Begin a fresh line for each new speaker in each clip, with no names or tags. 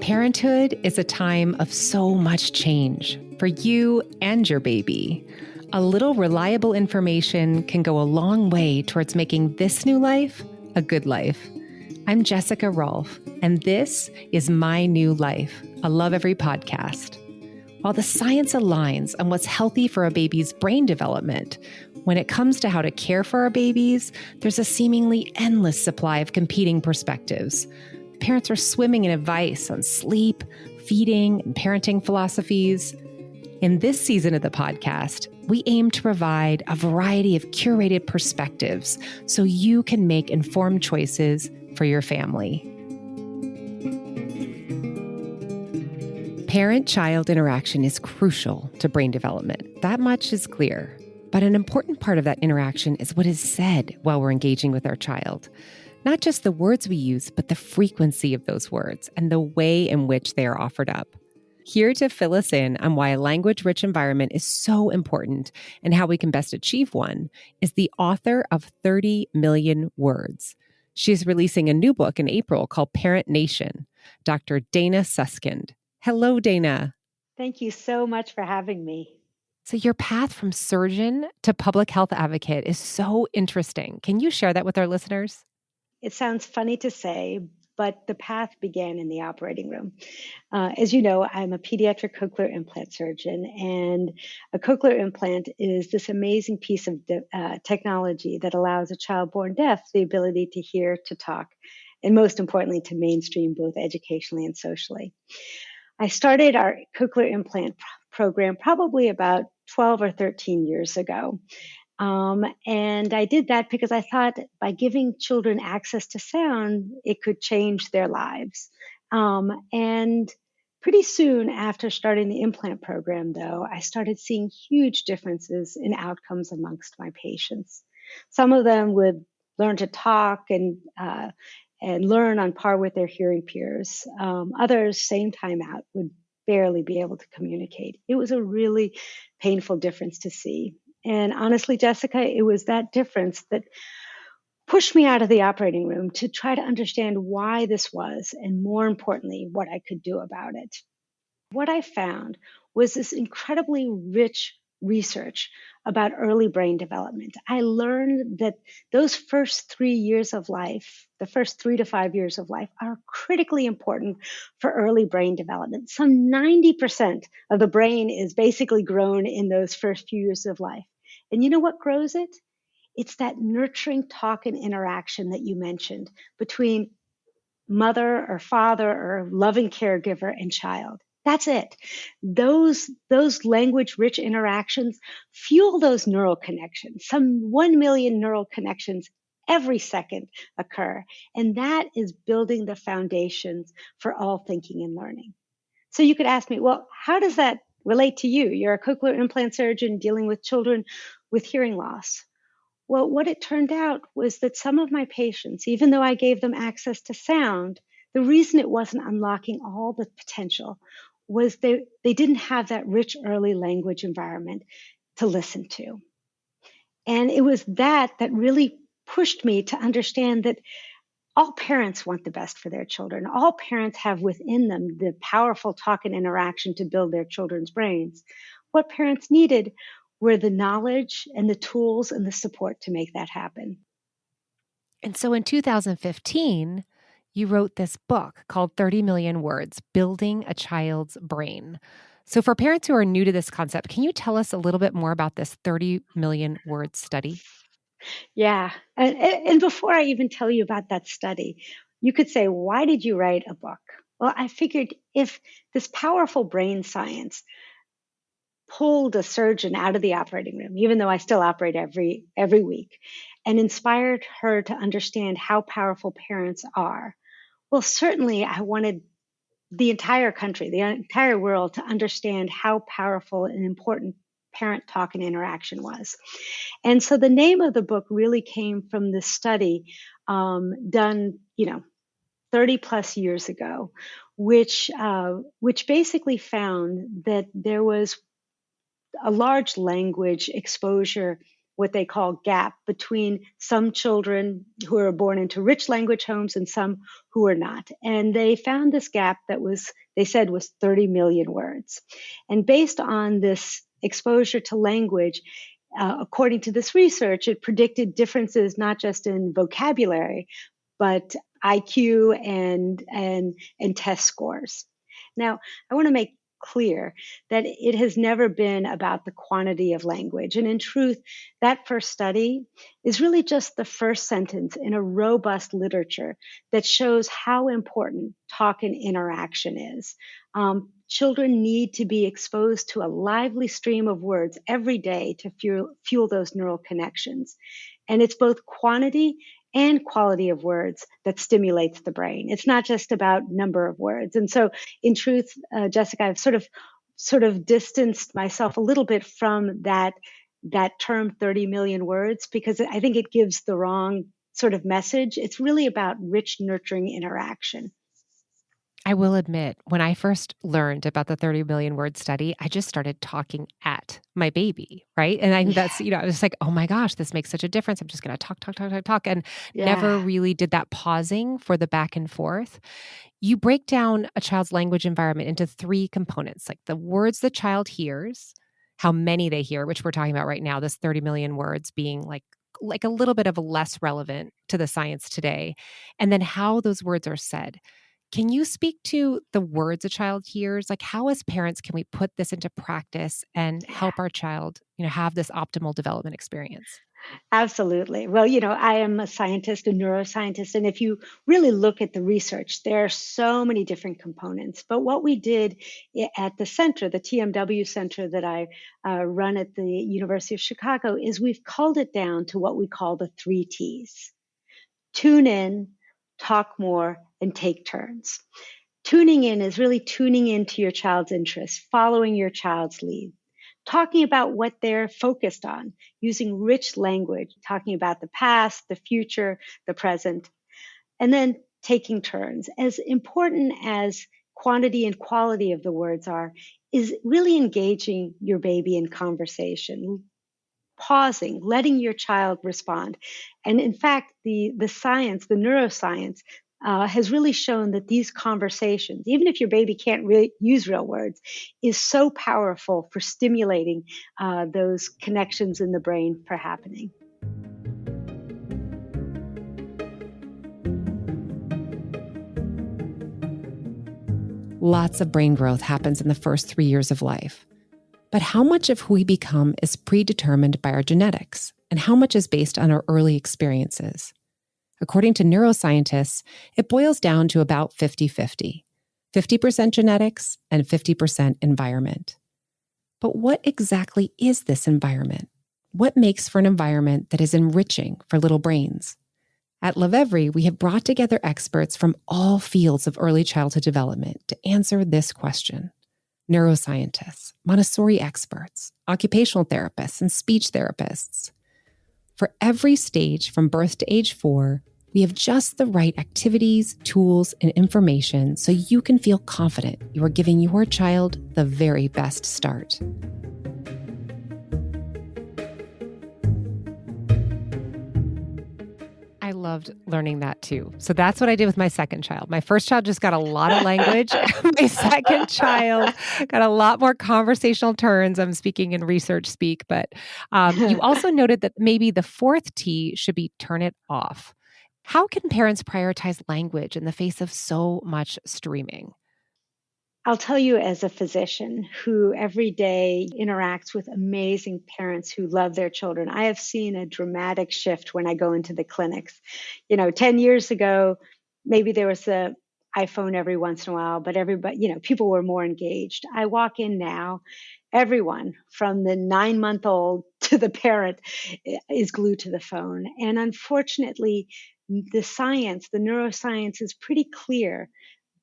Parenthood is a time of so much change for you and your baby. A little reliable information can go a long way towards making this new life a good life. I'm Jessica Rolfe, and this is My New Life, a Lovevery podcast. While the science aligns on what's healthy for a baby's brain development, when it comes to how to care for our babies, there's a seemingly endless supply of competing perspectives. Parents are swimming in advice on sleep, feeding, and parenting philosophies. In this season of the podcast, we aim to provide a variety of curated perspectives so you can make informed choices for your family. Parent-child interaction is crucial to brain development. That much is clear. But an important part of that interaction is what is said while we're engaging with our child. Not just the words we use, but the frequency of those words and the way in which they are offered up. Here to fill us in on why a language-rich environment is so important and how we can best achieve one is the author of 30 Million Words. She is releasing a new book in April called Parent Nation, Dr. Dana Suskind. Hello, Dana.
Thank you so much for having me.
So your path from surgeon to public health advocate is so interesting. Can you share that with our listeners?
It sounds funny to say, but the path began in the operating room. As you know, I'm a pediatric cochlear implant surgeon, and a cochlear implant is this amazing piece of technology that allows a child born deaf the ability to hear, to talk, and most importantly, to mainstream both educationally and socially. I started our cochlear implant program probably about 12 or 13 years ago. And I did that because I thought by giving children access to sound, it could change their lives. And pretty soon after starting the implant program, though, I started seeing huge differences in outcomes amongst my patients. Some of them would learn to talk and learn on par with their hearing peers. Others, same time out, would barely be able to communicate. It was a really painful difference to see. And honestly, Jessica, it was that difference that pushed me out of the operating room to try to understand why this was, and more importantly, what I could do about it. What I found was this incredibly rich research about early brain development. I learned that those first 3 years of life, the first 3 to 5 years of life, are critically important for early brain development. Some 90% of the brain is basically grown in those first few years of life. And you know what grows it? It's that nurturing talk and interaction that you mentioned between mother or father or loving caregiver and child. That's it. Those language-rich interactions fuel those neural connections. Some 1 million neural connections every second occur. And that is building the foundations for all thinking and learning. So you could ask me, well, how does that relate to you? You're a cochlear implant surgeon dealing with children with hearing loss. Well, what it turned out was that some of my patients, even though I gave them access to sound, the reason it wasn't unlocking all the potential was they didn't have that rich early language environment to listen to. And it was that really pushed me to understand that all parents want the best for their children. All parents have within them the powerful talk and interaction to build their children's brains. What parents needed were the knowledge and the tools and the support to make that happen.
And so in 2015, you wrote this book called 30 Million Words, Building a Child's Brain. So for parents who are new to this concept, can you tell us a little bit more about this 30 million word study?
Yeah. And before I even tell you about that study, you could say, why did you write a book? Well, I figured if this powerful brain science pulled a surgeon out of the operating room, even though I still operate every week, and inspired her to understand how powerful parents are, well, certainly I wanted the entire country, the entire world to understand how powerful and important parent talk and interaction was. And so the name of the book really came from this study done, 30 plus years ago, which basically found that there was a large language exposure what they call gap between some children who are born into rich language homes and some who are not. And they found this gap that they said was 30 million words. And based on this exposure to language, according to this research, it predicted differences not just in vocabulary, but IQ and test scores. Now, I want to make clear that it has never been about the quantity of language. And in truth, that first study is really just the first sentence in a robust literature that shows how important talk and interaction is. Children need to be exposed to a lively stream of words every day to fuel those neural connections. And it's both quantity and quality of words that stimulates the brain. It's not just about number of words. And so in truth, Jessica, I've sort of distanced myself a little bit from that term 30 million words, because I think it gives the wrong sort of message. It's really about rich, nurturing interaction.
I will admit, when I first learned about the 30 million word study, I just started talking at my baby, right? And I think that's, I was like, oh my gosh, this makes such a difference. I'm just going to talk, and never really did that pausing for the back and forth. You break down a child's language environment into 3 components, like the words the child hears, how many they hear, which we're talking about right now, this 30 million words being like a little bit of a less relevant to the science today, and then how those words are said. Can you speak to the words a child hears? Like, how as parents can we put this into practice and help our child, have this optimal development experience?
Absolutely. Well, I am a scientist, a neuroscientist, and if you really look at the research, there are so many different components. But what we did at the center, the TMW center that I run at the University of Chicago, is we've culled it down to what we call the 3 T's. Tune in, talk more, and take turns. Tuning in is really tuning into your child's interests, following your child's lead, talking about what they're focused on, using rich language, talking about the past, the future, the present, and then taking turns. As important as quantity and quality of the words are, is really engaging your baby in conversation, pausing, letting your child respond. And in fact, the science, the neuroscience, has really shown that these conversations, even if your baby can't really use real words, is so powerful for stimulating those connections in the brain for happening.
Lots of brain growth happens in the first 3 years of life. But how much of who we become is predetermined by our genetics, and how much is based on our early experiences? According to neuroscientists, it boils down to about 50-50, 50% genetics and 50% environment. But what exactly is this environment? What makes for an environment that is enriching for little brains? At Lovevery, we have brought together experts from all fields of early childhood development to answer this question. Neuroscientists, Montessori experts, occupational therapists, and speech therapists. For every stage from birth to age 4, we have just the right activities, tools, and information so you can feel confident you are giving your child the very best start. I loved learning that too. So that's what I did with my second child. My first child just got a lot of language. My second child got a lot more conversational turns. I'm speaking in research speak, but you also noted that maybe the 4th T should be turn it off. How can parents prioritize language in the face of so much streaming?
I'll tell you, as a physician who every day interacts with amazing parents who love their children, I have seen a dramatic shift when I go into the clinics. 10 years ago, maybe there was a iPhone every once in a while, but everybody, people were more engaged. I walk in now, everyone from the 9-month-old to the parent is glued to the phone. And unfortunately, the neuroscience is pretty clear.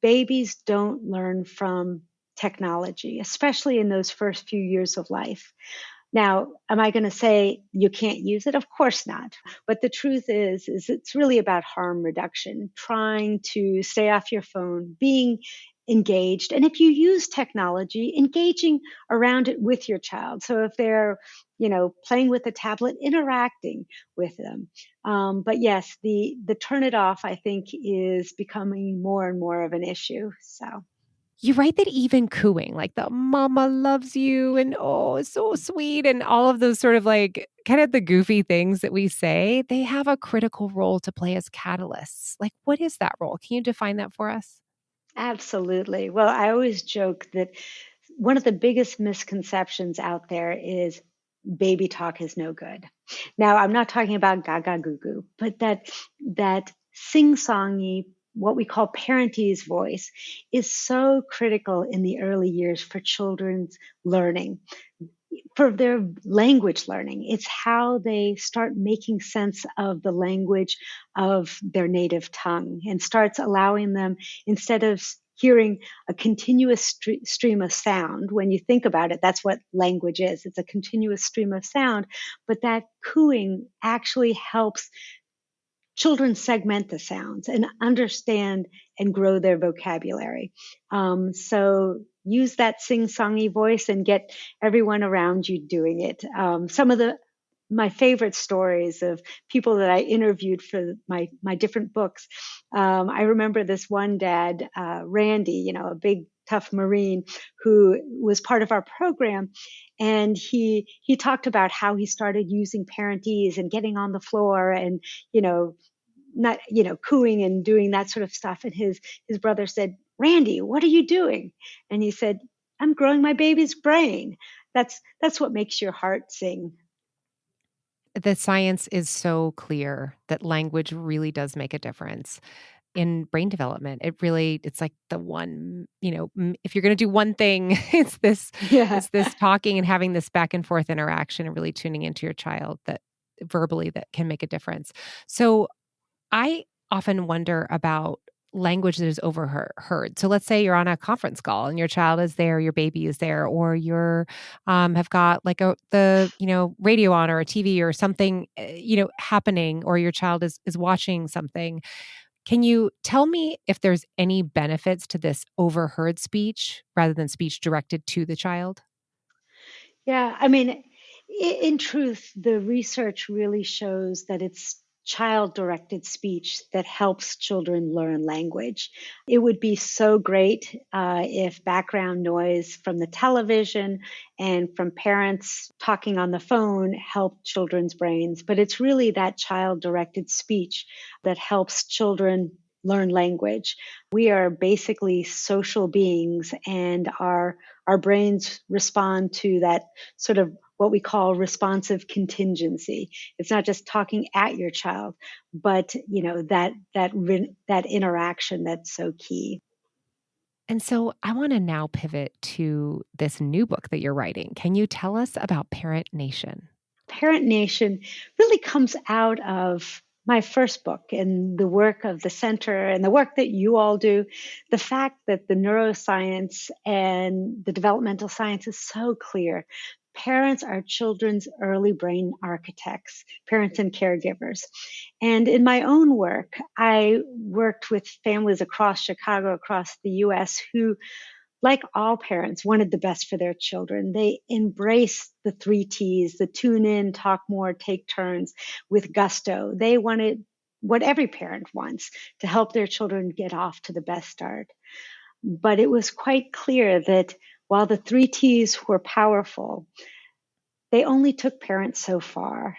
Babies don't learn from technology, especially in those first few years of life. Now, am I going to say you can't use it? Of course not. But the truth is it's really about harm reduction, trying to stay off your phone, being engaged. And if you use technology, engaging around it with your child. So if they're, playing with a tablet, interacting with them. But yes, the turn it off, I think, is becoming more and more of an issue. So
You write that even cooing, like the mama loves you and oh, it's so sweet, and all of those sort of like kind of the goofy things that we say, they have a critical role to play as catalysts. Like, what is that role? Can you define that for us?
absolutely. Well, I always joke that one of the biggest misconceptions out there is baby talk is no good. Now, I'm not talking about gaga goo goo, but that sing-songy, what we call parentese voice, is so critical in the early years for children's learning, for their language learning. It's how they start making sense of the language of their native tongue and starts allowing them, instead of hearing a continuous stream of sound. When you think about it, that's what language is. It's a continuous stream of sound, but that cooing actually helps children segment the sounds and understand and grow their vocabulary. So use that sing-songy voice and get everyone around you doing it. Some of my favorite stories of people that I interviewed for my different books. I remember this one dad, Randy, a big tough Marine who was part of our program. And he talked about how he started using parentese and getting on the floor and, you know, not, cooing and doing that sort of stuff. And his brother said, Randy, what are you doing? And he said, I'm growing my baby's brain. That's what makes your heart sing.
The science is so clear that language really does make a difference in brain development. It's like the one, if you're going to do one thing,
Yeah.
it's this talking and having this back and forth interaction and really tuning into your child that verbally that can make a difference. So I often wonder about language that is overheard. So let's say you're on a conference call and your child is there, your baby is there, or you're have got like radio on or a TV or something happening, or your child is watching something. Can you tell me if there's any benefits to this overheard speech rather than speech directed to the child?
Yeah, I mean, in truth, the research really shows that it's child directed speech that helps children learn language. It would be so great if background noise from the television and from parents talking on the phone helped children's brains, but it's really that child directed speech that helps children learn language. We are basically social beings, and our brains respond to that sort of what we call responsive contingency. It's not just talking at your child, but that interaction that's so key.
And so I want to now pivot to this new book that you're writing. Can you tell us about Parent Nation?
Parent Nation really comes out of my first book and the work of the center and the work that you all do. The fact that the neuroscience and the developmental science is so clear. Parents are children's early brain architects, parents and caregivers. And in my own work, I worked with families across Chicago, across the US, who, like all parents, wanted the best for their children. They embraced the 3 T's, the tune in, talk more, take turns, with gusto. They wanted what every parent wants, to help their children get off to the best start. But it was quite clear that while the 3 T's were powerful, they only took parents so far.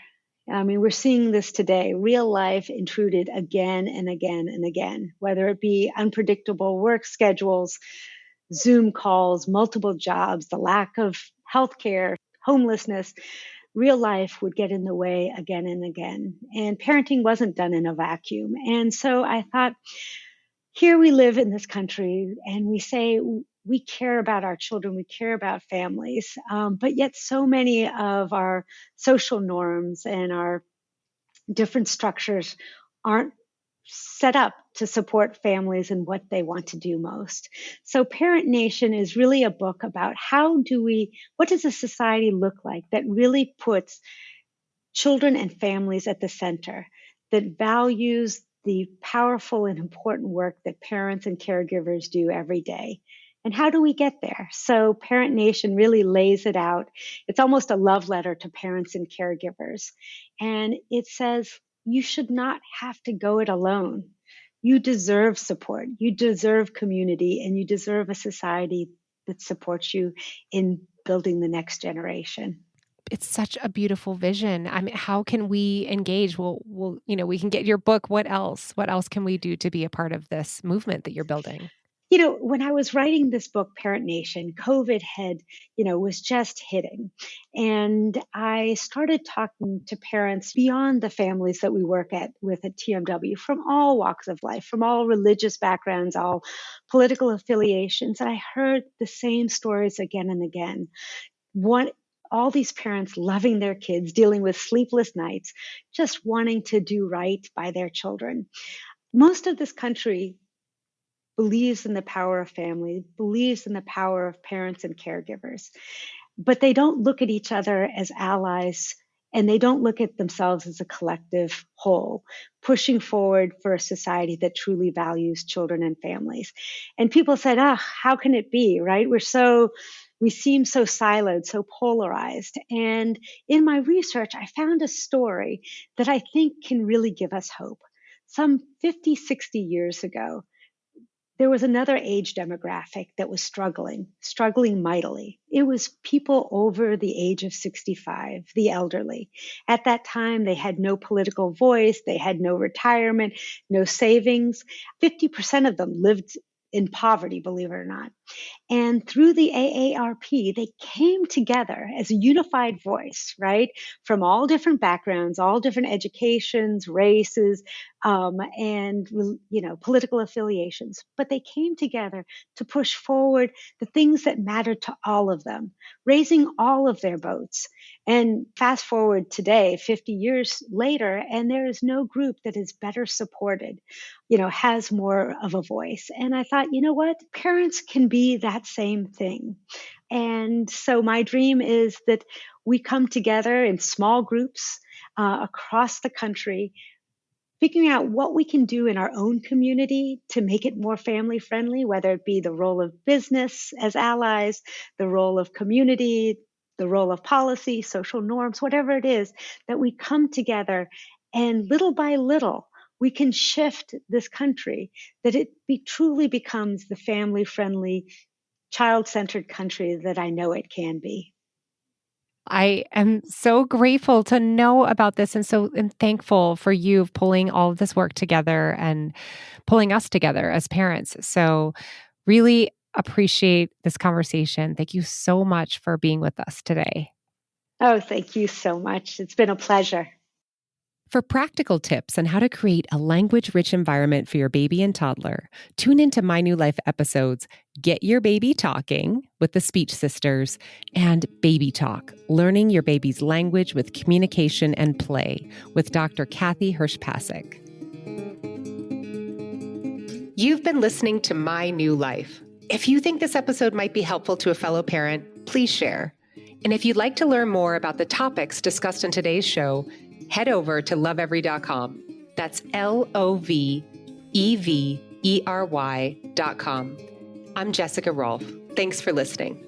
I mean, we're seeing this today. Real life intruded again and again and again, whether it be unpredictable work schedules, Zoom calls, multiple jobs, the lack of healthcare, homelessness. Real life would get in the way again and again. And parenting wasn't done in a vacuum. And so I thought, here we live in this country and we say we care about our children, we care about families, but yet so many of our social norms and our different structures aren't set up to support families and what they want to do most. So Parent Nation is really a book about what does a society look like that really puts children and families at the center, that values the powerful and important work that parents and caregivers do every day. And how do we get there? So Parent Nation really lays it out. It's almost a love letter to parents and caregivers. And it says, you should not have to go it alone. You deserve support. You deserve community, and you deserve a society that supports you in building the next generation.
It's such a beautiful vision. I mean, how can we engage? We can get your book. What else? What else can we do to be a part of this movement that you're building?
When I was writing this book, Parent Nation, COVID was just hitting. And I started talking to parents beyond the families that we work with at TMW, from all walks of life, from all religious backgrounds, all political affiliations. And I heard the same stories again and again. All these parents loving their kids, dealing with sleepless nights, just wanting to do right by their children. Most of this country believes in the power of family, believes in the power of parents and caregivers, but they don't look at each other as allies, and they don't look at themselves as a collective whole, pushing forward for a society that truly values children and families. And people said, how can it be, right? We seem so siloed, so polarized. And in my research, I found a story that I think can really give us hope. Some 50, 60 years ago, there was another age demographic that was struggling mightily. It was people over the age of 65, the elderly. At that time, they had no political voice. They had no retirement, no savings. 50% of them lived in poverty, believe it or not. And through the AARP, they came together as a unified voice, right? From all different backgrounds, all different educations, races, and political affiliations. But they came together to push forward the things that mattered to all of them, raising all of their boats. And fast forward today, 50 years later, and there is no group that is better supported, has more of a voice. And I thought, you know what? Parents can be that same thing. And so my dream is that we come together in small groups across the country, figuring out what we can do in our own community to make it more family friendly, whether it be the role of business as allies, the role of community, the role of policy, social norms, whatever it is, that we come together and little by little, we can shift this country, that it truly becomes the family friendly, child-centered country that I know it can be.
I am so grateful to know about this and thankful for you pulling all of this work together and pulling us together as parents. So really appreciate this conversation. Thank you so much for being with us today.
Oh, thank you so much. It's been a pleasure.
For practical tips on how to create a language-rich environment for your baby and toddler, tune into My New Life episodes, Get Your Baby Talking with the Speech Sisters, and Baby Talk, Learning Your Baby's Language with Communication and Play with Dr. Kathy Hirsch-Pasek. You've been listening to My New Life. If you think this episode might be helpful to a fellow parent, please share. And if you'd like to learn more about the topics discussed in today's show, head over to lovevery.com. That's LOVEVERY.com. I'm Jessica Rolfe. Thanks for listening.